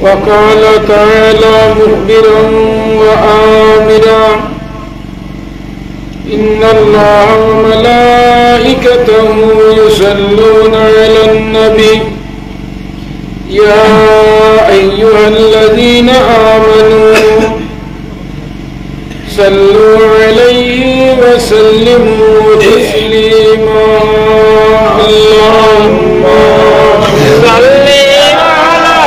وقال تعالى مخبرا وآمرا إن الله وملائكته يصلون على النبي يا أيها الذين آمنوا صلوا عليه وسلموا تسليما اللهم صل على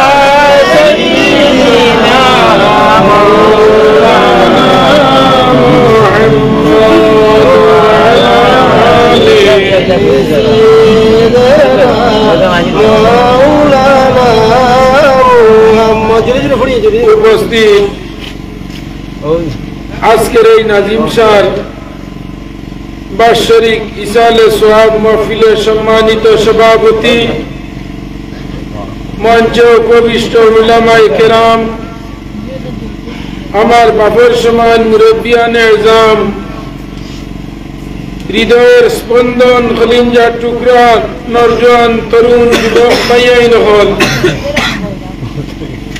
سيدنا مولانا محمد وعلى آله উপস্থিত আজকের এই নাজিম শাহর বাৎসরিক ইসালে সোহাগ মাহফিলের সম্মানিত সভাপতি, মঞ্চে উপবিষ্ট উলামায়ে কেরাম, আমার বাপের সমান মুরব্বিয়ানে এজাম, হৃদয়ের স্পন্দন, কলিঞ্জার টুকরা, নরজওয়ান তরুণ যুবক ভাইয়াই নহল,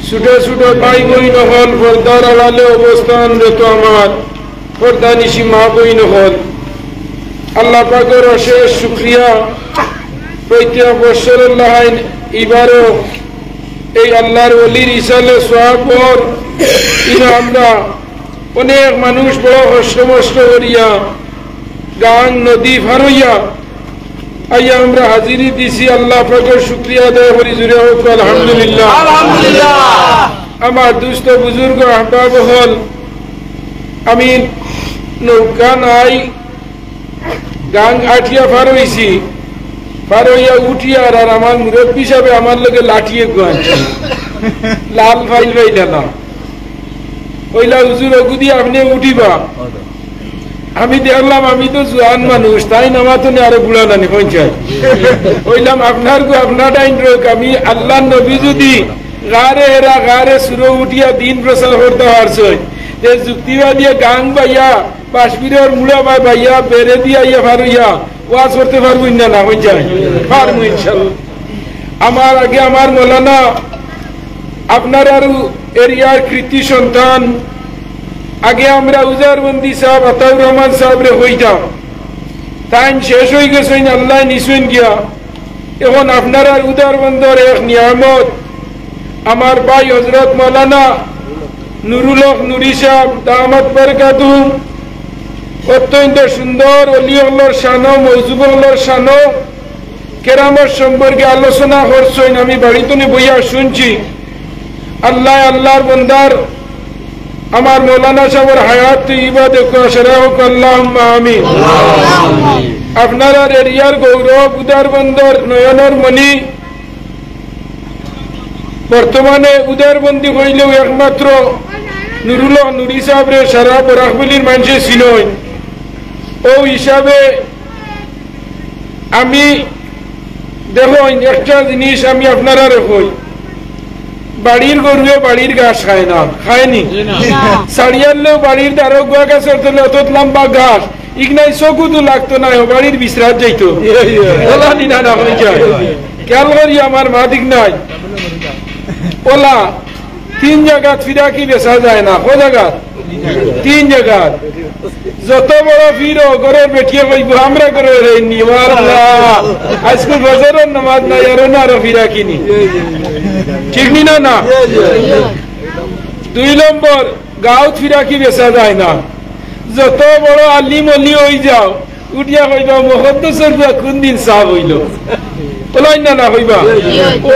ছোট ছোট ভাই বই নহল, পর্দার আড়ালে অবস্থানরত আমার পর্দানিশী মা বই নহল, আল্লাহ পাকের অশেষ শুকরিয়া। প্রত্যেক বছর এবারও এই আল্লাহর ওলির ইসালে সোহাবর আমরা অনেক মানুষ বড় কষ্ট করিয়া গাং নদী পার হইয়া আইয়া আমরা হাজিরি দিছি। আল্লাহ পাকের শুকরিয়া আদায় করি, জুড়ে হোক আলহামদুলিল্লাহ। আমার দুস্থ বুজুর্গ আহবাব হল, আমি নৌকা নাই গাং আঠিয়া পার হইছি, পার হইয়া উঠিয়ার আর আমার মুরব্বী হিসাবে আমার লগে লাঠিয়ে গান লাল ফাইল পাইলা ওইলা হুজুর অগুদি আপনি উঠিবা। আমি দেখলাম আমি তো জোয়ান মানুষ, তাই নামাতো আরো বুড়া নানি পঞ্চায়েত হইলাম আপনার আপনারটাই রোগ। আমি আল্লাহ নবী যদি গারে এরা গারে সুরো উঠিয়া দিন প্রচার করতে পারছে, যুক্তিবাদী গাং বাইয়া কাশ্মীরের মুড়া বাইয়া বেড়ে দিয়া ইয়া পারইয়া ওয়াজ করতে পারবো না না পঞ্চায়েত পারবো ইনশাল্লাহ। আমার আগে আমার মৌলানা আপনার আরো এরিয়ার কৃতি সন্তান, আগে আমরা উজারবন্দি সাহেব আতাউর রহমান সাহেবরে হইতাম, টাইম শেষ হয়ে গেছেন, আল্লাহ নিশুন গিয়া। এখন আপনার আর উদারবন্দর এক নিয়ামত আমার ভাই হজরত মৌলানা নুরুল হক নুরি সাহেব দামাত বরকাতুহু অত্যন্ত সুন্দর অলিউল্লাহর শানো মওজুবুল্লাহর শানো কেরামত সম্পর্কে আলোচনা করছেন। আমি বাড়িতে বইয়া শুনছি। আল্লাহ আল্লাহর বন্দার আমার মৌলানা সাহেবের হায়াত তৈবা দেখো সেরা হোক, আল্লাহুম্মা আমিন। আপনার এরিয়ার গৌরব উদারবন্দর নয়নের মণি, বর্তমানে উদারবন্দি হইলেও একমাত্র নুরুল হক নুরি সাহেবরে সারা বরাকবলির মানুষে চিনই। ও হিসাবে আমি দেখুন একটা জিনিস আমি আপনারা রেখই, বাড়ির গরুয়ে বাড়ির ঘাস খায় না, খায়নি সারিয়ালেও বাড়ির দ্বারো গোয়া গাছের তলে অত লম্বা ঘাস ইগনাই চকু তো লাগতো না, বাড়ির বিশ্রাত যাইতো না হয়ে যায়। খেয়াল করি আমার মা দিক নাই ওলা 3 জায়গা ফিরাকি বেচা যায় না, কো জায়গা 3 জায়গা। যত বড় ফিরো ঘরের বেটিয়ে কইব আমরা করে আজকে বছরের নামাজ নাই আরো না আরো ফিরাকি নি, ঠিক নি না না। 2 নম্বর গাঁও ফিরাকি বেচা যায় না, যত বড় আলিম অলি হয়ে যাও উঠিয়া কইবা মুকদ্দসের কোন দিন সাহ হইল না হইবা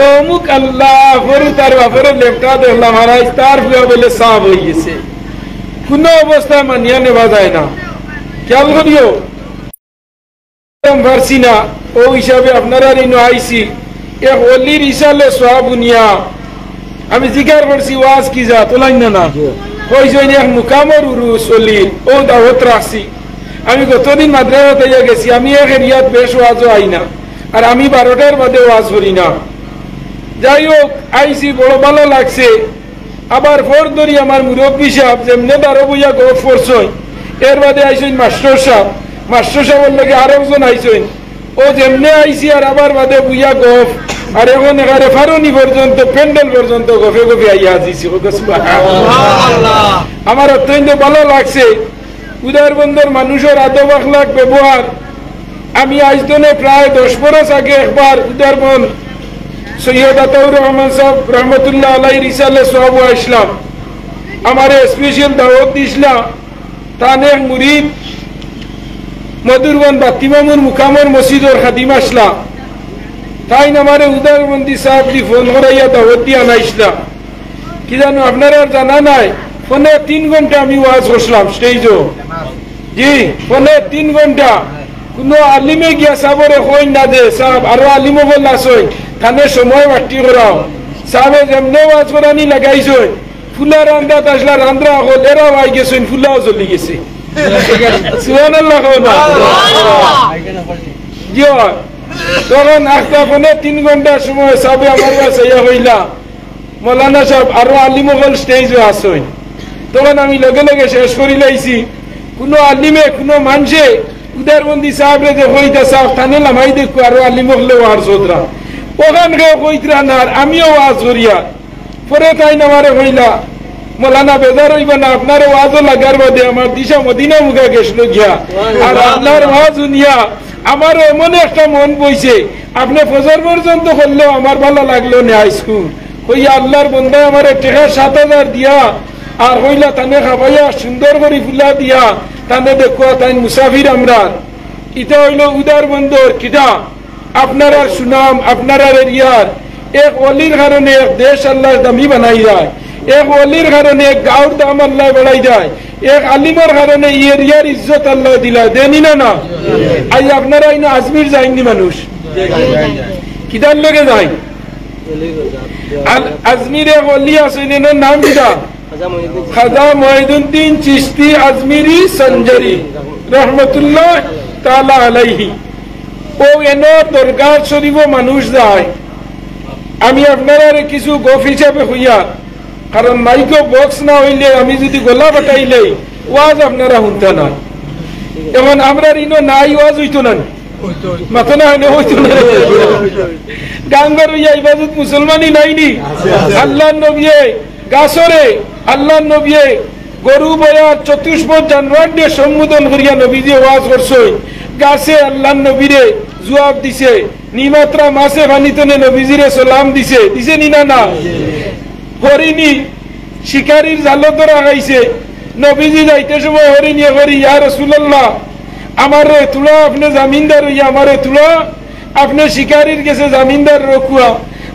অমুক আল্লাহ ফরু তার বাপের লেপটা দেখলাম হারাই তার ফুয়া বলে সাহ হয়ে গেছে, কোন অবস্থায় মানিয়া নেওয়া যায় না। খেয়াল করিও পারছি না, ও হিসাবে আপনারা আইসি এক অলির ইসালে সোহাবুনিয়া আমি জিজ্ঞাসা করছি ওয়াজ কি যা তোলাই না কইছেন এক মুকামর উরুস অলির ও দাওয়াত রাখছি। আমি গতদিন মাদ্রাসাতে গেছি, আমি এক এরিয়াত বেশ ওয়াজও আই না, আর আমি 12টার বাদে ওয়াজ করি না। যাই হোক আইসি বড় ভালো লাগছে। আবার ফোর ধরি আমার মুরব্বী সাহেব যেমনে দারো বইয়া গপ করছেন, এর বাদে আইসেন মাস্টার সাহেবের লগে আরো একজন আইসেন, ও যেমনে আইসি আর আবার বাদে বুইয়া গপ আর এখন এখানে ফারুনি পর্যন্ত প্যান্ডেল পর্যন্ত গফে গফে আইয়া দিছি। আমার অত্যন্ত ভালো লাগছে উদারবন্দর মানুষের আদব আখলাক ব্যবহার। আমি আজ দিনে প্রায় 10 বছর আগে একবার উদারবন সৈয়দ আতাউর রহমান সাহেব রহমতুল্লাহ আলাই রিসালে সব আসলাম, আমার স্পেশাল দাওয়াত দিছিলাম। তানে মুরিদ মধুরবন বাতিমামুর মুকামর মসজিদর খাদিম আসলাম, তাই আমার উদারবন্দি সাহেব দি ফোন করাইয়া দাওয়াত দিয়ে আনাইছিলাম। কি জানো আপনারা জানা নাই, ফোনে 3 ঘন্টা আমি ওয়াজ করছিলাম স্টেজও। জি, ফোনে 3 ঘন্টা। কোনো আলিমে গিয়া সাবরে কই না দে সাহেব আরো আলিম বল আসই, থানে সময় বাটি করাও। সাহেবে যেমনে ওয়াজ করানি লাগাইছো, ফুলা রান্দা আসলা রান্দ্রা হল এরাও আই গেছেন, ফুলাও জ্বলি গেছে। সুবহানাল্লাহ। জি, তখন একটা ফোনে 3 ঘন্টার সময় সাহেবে আমার কাছে ইয়া হইলা, মৌলানা সাহেব আরো আলিম হল স্টেজে আসই। তখন আমি লগে লগে শেষ করি লাইছি। কোনো আলিমে কোনো মানুষে উদারবন্দি সাহেবরে যে হইতা সাহেব থানে লামাই দেখো আরো আলিম হলে ওয়ার সোদরা ওখানকে কইতরা না, আমিও ওয়াজ করিয়া। পরে তাই নামারে হইলা, মৌলানা বেজার হইবা না, আপনার ওয়াজও লাগার বাদে আমার দিশা মদিনা মুখা গেছিল গিয়া। আর আপনার ওয়াজ শুনিয়া আমার এমন একটা মন বইছে, আপনি ফজর পর্যন্ত করলেও আমার ভালো লাগলো না। হাইস্কুল হইয়া আল্লাহর বন্ধা আমার টেকা 7,000 দিয়া আর হইলা তানে খাবাইয়া সুন্দর করে ফুলা দিয়া তানে দেখো তাই মুসাফির আমরা। এটা হইল উদার বন্দর। কিটা আপনার সুনাম আপনার এরিয়ার এক অলির কারণে এক দেশ আল্লাহ দামি বানাই যায়, এক অলির কারণে এক গাঁর দাম আল্লাহ বাড়াই যায়, এক আলিমের কারণে এরিয়ার ইজ্জত আল্লাহ দিলা দেনি না না। আজ আপনারা আজমির যায়নি মানুষ, কিদার লগে যায় আজমিরে অলি আসেন, নাম কিটা খাজা মঈনুদ্দিন চিশতি আজমিরি সঞ্জরি রহমতুল্লাহ তাআলা আলাইহি। ও এন দরগাহ শরীফ মানুষ যায়। আমি আপনারা কিছু গফ হিসাবে হইয়া, কারণ মাইকো বক্স না হইলে আমি যদি গলা বাটাইলে ওয়াজ আপনারা শুনতে না। এখন আমরা ইনো নাই ওয়াজ হইতো না, মাথা না হইলে হইতো না। গাঙ্গার হইয়া ইবাদত মুসলমানই নাইনি। আল্লাহ নবিয়ে গাছরে আল্লাহ নবিয়ে গরু বয়া চতুষ্পদ জানোয়ার দিয়ে সম্বোধন করিয়া নবীজি ওয়াজ করছে। গাছে আল্লাহ নবীরে জবাব দিছে, নিমাত্রা মাছে ভানিতনে নবীজিরে সালাম দিছে, দিছে নি না না। হরিণী শিকারীর জালত ধরা খাইছে, নবীজি যাইতে সময় হরিণী হরি ইয়া রাসূলুল্লাহ আমারে তুলা, আপনি জামিনদার হইয়া আমারে তুলা, আপনি শিকারীর গেছে জামিনদার রকুয়া,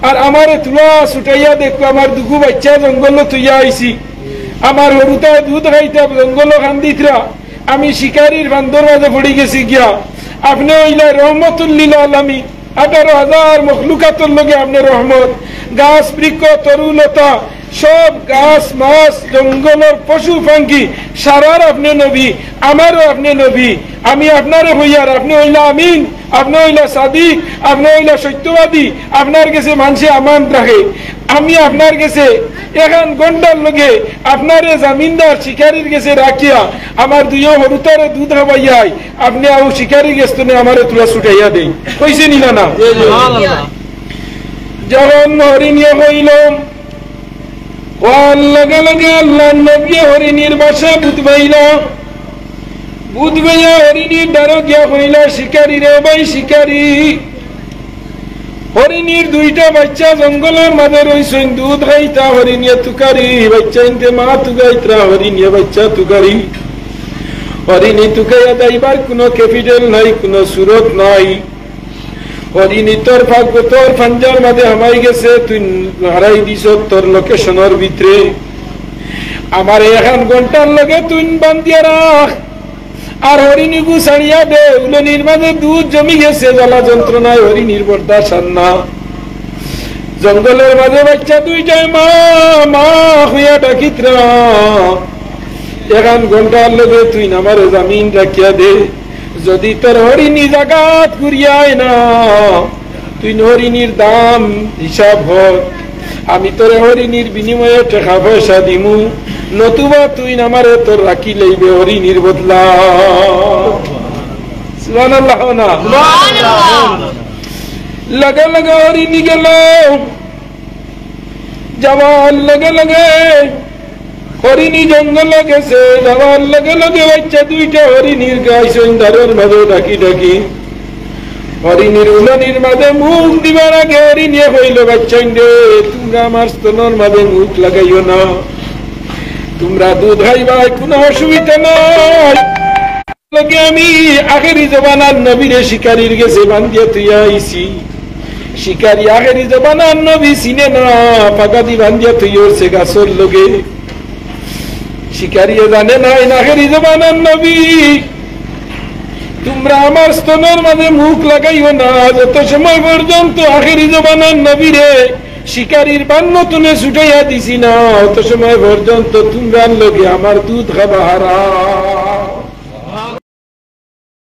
আর আমারে তুলা ছুটাইয়া দেখো আমার দুগু বাচ্চা জঙ্গল তুইয়া আইছি, আমার হরুতা দুধ খাইতা জঙ্গল খান্দিতরা, আমি শিকারীর বান্দর মাঝে পড়ে গেছি গিয়া। আপনি হইলা রহমতুল লিল আলামিন, 18,000 মখলুকাতের লগে আপনি রহমত। গাছ বৃক্ষ তরুলতা সব গাছ মাছ জঙ্গলের পশু পাখি সারার আপনি নবী, আমারও আপনি নবী। আমি আপনারে হইয়ার, আপনি হইলা আমিন, আপনি হইলা সাদিক, আপনি হইলা সত্যবাদী, আপনার কাছে মানুষে আমান রাখে। আমি আপনার কাছে 1 ঘন্টার লগে আপনারে জামিনদার শিকারীর কাছে রাখিয়া আমার 2 হরুতারে দুধ খাবাইয়াই আপনি আও শিকারী গেছে আমারে তুলা ছুটাইয়া দেই, কইছে নি না। যখন হরিণী হইলাম ওয়াল লগে লগে আল্লাহ নবী হরিণীর বাসা বুধবাইলা, বুধবাইয়া হরিণীর দ্বারা গিয়া হইলা শিকারী রে ভাই শিকারী। হরিণীর 2টা বাচ্চা জঙ্গলের মাঝে রইছেন, দুধ খাইতা হরিণিয়া তুকারি, বাচ্চা ইনতে মা তুগাইত্রা হরিণিয়া বাচ্চা তুকারি। হরিণী তুকাইয়া যাইবার কোনো ক্যাপিটাল নাই, কোনো সুরত নাই। হরিণী তোর ভাগ্য তোর ফাঞ্জার মাঝে হামাই গেছে, তুই হারাই দিছ তোর লোকেশনের ভিতরে। আমার 1 ঘন্টার লগে তুই বান্ধিয়া রাখ, আর হরিণী গু ছাড়িয়া দে। উলনির মাঝে দুধ জমি গেছে, জ্বালা যন্ত্রণায় হরিণীর বরদাস্ত না। জঙ্গলের মাঝে বাচ্চা 2টায় মা মা হইয়া ডাকিত্রা। 1 ঘন্টার লগে তুই আমার জামিন রাখিয়া দে। যদি তোর হরিণী জাগাত ঘুরিয়ায় না, তুই হরিণীর দাম হিসাব হর, আমি তোর হরিণীর বিনিময়ে টাকা পয়সা দিমু, নতুবা তুই আমারে তোর রাখি লইবে হরিণীর বদলা। সুবহানাল্লাহ না। लगे लगे हरिणी गেল যাওয়ার लगे लगे হরিণী জঙ্গলে গেছে যাওয়ার लगे लगे বাচ্চা দুইটা হরিণীর গায়ে সন্ধ্যার মাঝে ডাকি ডাকি হরিণীর উলানির মাঝে মুখ দিবার আগে হরিণী হইল বাচ্চা রে তোমরা আমার স্তনের মাঝে মুখ লাগাইও না তোমরা দুধ খাইবা কোনো অসুবিধা নাই লগে আমি আখেরি জবানার নবীরে শিকারীর গেছে বান্ধিয়া তুইয়া আইছি শিকারী আখেরি জবানার নবী চিনে না পাগাদি বান্ধিয়া তুইছে গাছর লগে শিকারী জানে না আখেরি জবানার নবী তোমরা আমার স্তনের মাঝে মুখ লাগাইও না যত সময় পর্যন্ত আখেরি জবানার নবীরে শিকারীর বান্ন তুলে ছুটাইয়া দিছি না অত সময় পর্যন্ত তোমরা লগে আমার দুধ খাবা হারাম